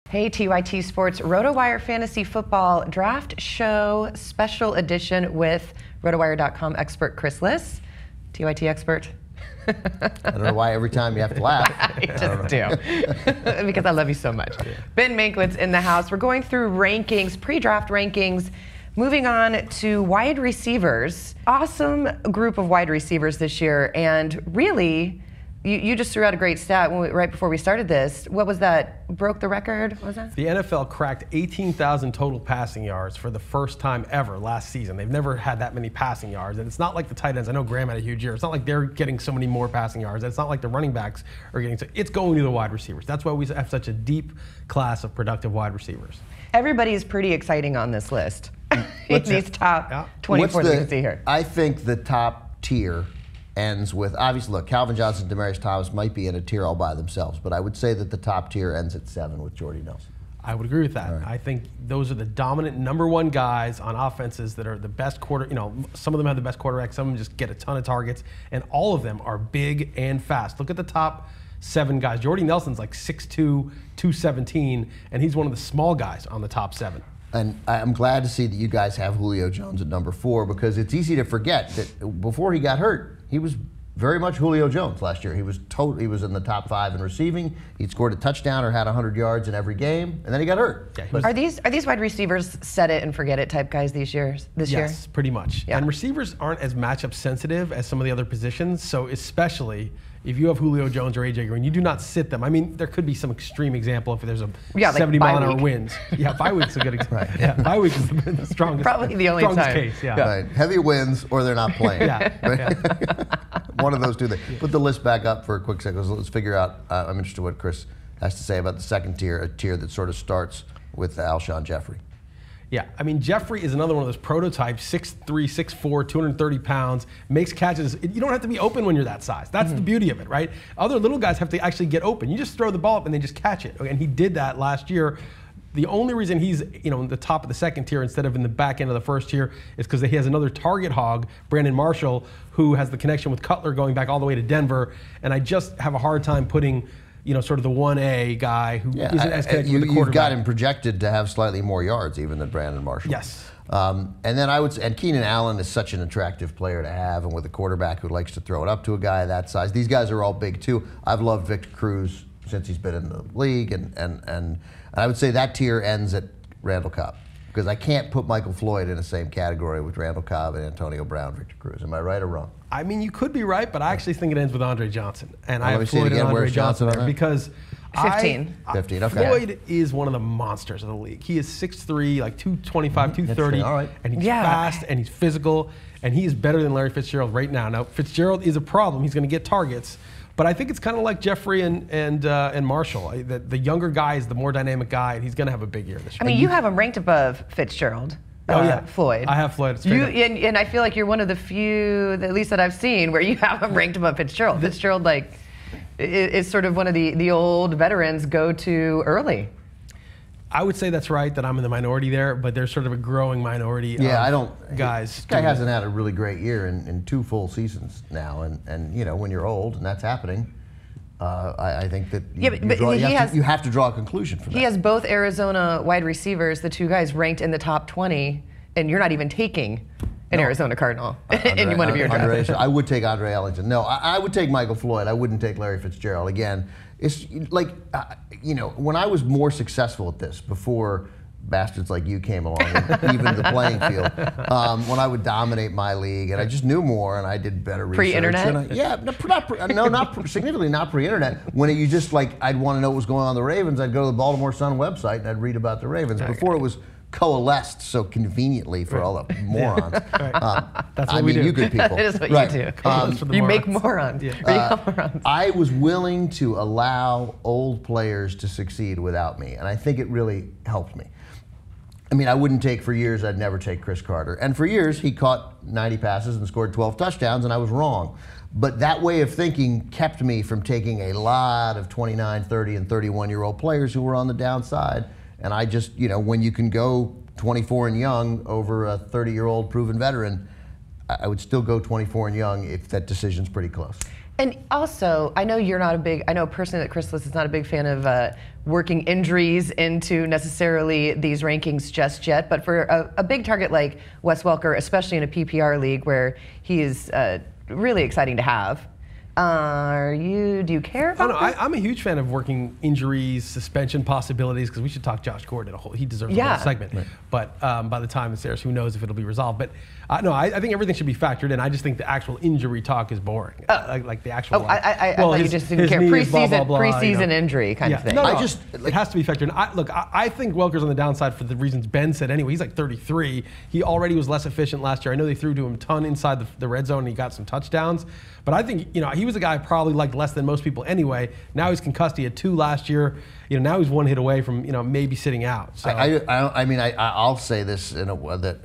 Hey, TYT Sports RotoWire Fantasy Football Draft Show Special Edition with RotoWire.com expert Chris Liss. TYT expert. I don't know why every time you have to laugh. I just do. Because I love you so much. Ben Mankiewicz in the house. We're going through rankings, pre-draft rankings. Moving on to wide receivers. Awesome group of wide receivers this year. And really, you just threw out a great stat right before we started this. What was that? Broke the record? What was that? The NFL cracked 18,000 total passing yards for the first time ever last season. They've never had that many passing yards. And it's not like the tight ends. I know Graham had a huge year. It's not like they're getting so many more passing yards. It's not like the running backs are getting so. It's going to the wide receivers. That's why we have such a deep class of productive wide receivers. Everybody is pretty exciting on this list. These top 24 that you can see here. I think the top tier ends with, obviously, look, Calvin Johnson, Demaryius Thomas might be in a tier all by themselves, but I would say that the top tier ends at 7 with Jordy Nelson. I would agree with that. Right. I think those are the dominant #1 guys on offenses that are the best some of them have the best quarterback, some of them just get a ton of targets, and all of them are big and fast. Look at the top 7 guys. Jordy Nelson's like 6'2", 217, and he's one of the small guys on the top 7. And I'm glad to see that you guys have Julio Jones at number 4, because it's easy to forget that before he got hurt, he was very much Julio Jones last year. He was in the top 5 in receiving. He'd scored a touchdown or had 100 yards in every game, and then he got hurt. Yeah, are these wide receivers set it and forget it type guys this year? Yes, pretty much. Yeah. And receivers aren't as matchup sensitive as some of the other positions, so especially if you have Julio Jones or AJ Green, you do not sit them. I mean, there could be some extreme example if there's a 70-mile-an-hour winds. Yeah, bye week's a good example. Right. Yeah, bye week is the strongest. Probably the only time. Case. Yeah. Right. Heavy winds or they're not playing. Yeah. Right? Yeah. One of those two things. Put the list back up for a quick second. Let's figure out. I'm interested in what Chris has to say about the second tier, a tier that sort of starts with Alshon Jeffrey. Yeah, I mean, Jeffrey is another one of those prototypes, 6'3", 6'4", 230 pounds, makes catches. You don't have to be open when you're that size. That's the beauty of it, right? Other little guys have to actually get open. You just throw the ball up and they just catch it. And he did that last year. The only reason he's in the top of the second tier instead of in the back end of the first tier is because he has another target hog, Brandon Marshall, who has the connection with Cutler going back all the way to Denver. And I just have a hard time putting sort of the 1A guy who isn't as connected with the quarterback. You've got him projected to have slightly more yards even than Brandon Marshall. Yes. And then I would say, and Keenan Allen is such an attractive player to have, and with a quarterback who likes to throw it up to a guy that size. These guys are all big too. I've loved Victor Cruz since he's been in the league, and I would say that tier ends at Randall Cobb, because I can't put Michael Floyd in the same category with Randall Cobb and Antonio Brown, Victor Cruz. Am I right or wrong? I mean, you could be right, but I actually think it ends with Andre Johnson. And I have Floyd and Andre Johnson there because 15. 15, okay. Floyd is one of the monsters of the league. He is 6'3", like 225, 230, all right. And he's fast and he's physical, and he is better than Larry Fitzgerald right now. Now, Fitzgerald is a problem. He's going to get targets. But I think it's kind of like Jeffrey and Marshall. The younger guy is the more dynamic guy, and he's going to have a big year this year. I mean, you have him ranked above Fitzgerald. Floyd. I have Floyd. And I feel like you're one of the few, at least that I've seen, where you have him ranked above Fitzgerald. Fitzgerald, is sort of one of the old veterans go to early. I would say that's right, that I'm in the minority there, but there's sort of a growing minority of guys. This guy hasn't had a really great year in 2 full seasons now, and when you're old and that's happening, I think that you have to draw a conclusion from that. He has both Arizona wide receivers, the 2 guys ranked in the top 20, and you're not even taking an Arizona Cardinal in one of your drafts. I would take Andre Ellington. No, I would take Michael Floyd. I wouldn't take Larry Fitzgerald. Again, it's like, when I was more successful at this, before bastards like you came along and evened the playing field, when I would dominate my league and I just knew more and I did better research. Pre-internet? Not significantly not pre-internet. When you just I'd want to know what was going on in the Ravens, I'd go to the Baltimore Sun website and I'd read about the Ravens. Okay. Before it was coalesced so conveniently for all the morons. That's what we do. You good people. That is what you do. You make morons. Morons. I was willing to allow old players to succeed without me, and I think it really helped me. I mean, I wouldn't take for years, I'd never take Chris Carter. And for years, he caught 90 passes and scored 12 touchdowns, and I was wrong. But that way of thinking kept me from taking a lot of 29, 30, and 31-year-old players who were on the downside. And I just, when you can go 24 and young over a 30-year-old proven veteran, I would still go 24 and young if that decision's pretty close. And also, I know personally that Chris Liss is not a big fan of working injuries into necessarily these rankings just yet, but for a big target like Wes Welker, especially in a PPR league where he is really exciting to have, do you care about that? I'm a huge fan of working injuries, suspension possibilities, because we should talk Josh Gordon. He deserves a whole segment. Right. But by the time it's there, who knows if it'll be resolved. But I think everything should be factored in. I just think the actual injury talk is boring. Like the actual. I thought you just didn't care. Preseason injury kind of thing. No, it has to be factored in. I think Welker's on the downside for the reasons Ben said anyway. He's like 33. He already was less efficient last year. I know they threw to him a ton inside the red zone and he got some touchdowns. But I think, he was a guy I probably liked less than most people anyway. Now he's concussed. He had 2 last year. Now he's 1 hit away from, maybe sitting out. So. I'll say this in a way that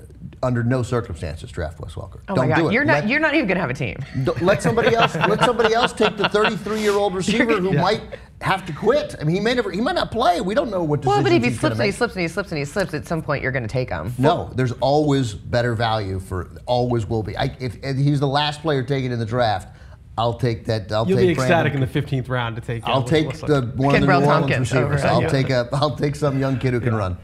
under no circumstances draft Wes Welker. Oh my God, do it. You're not even going to have a team. Let somebody else take the 33-year-old receiver who might have to quit. I mean, he might not play. We don't know what decisions but if he he's slips going and to he slips and he slips and he slips, at some point you're going to take him. No, there's always better value always will be. If he's the last player taken in the draft, I'll take that. You'll be ecstatic in the 15th round to take. I'll take one of the New Orleans receivers. I'll take some young kid who can run.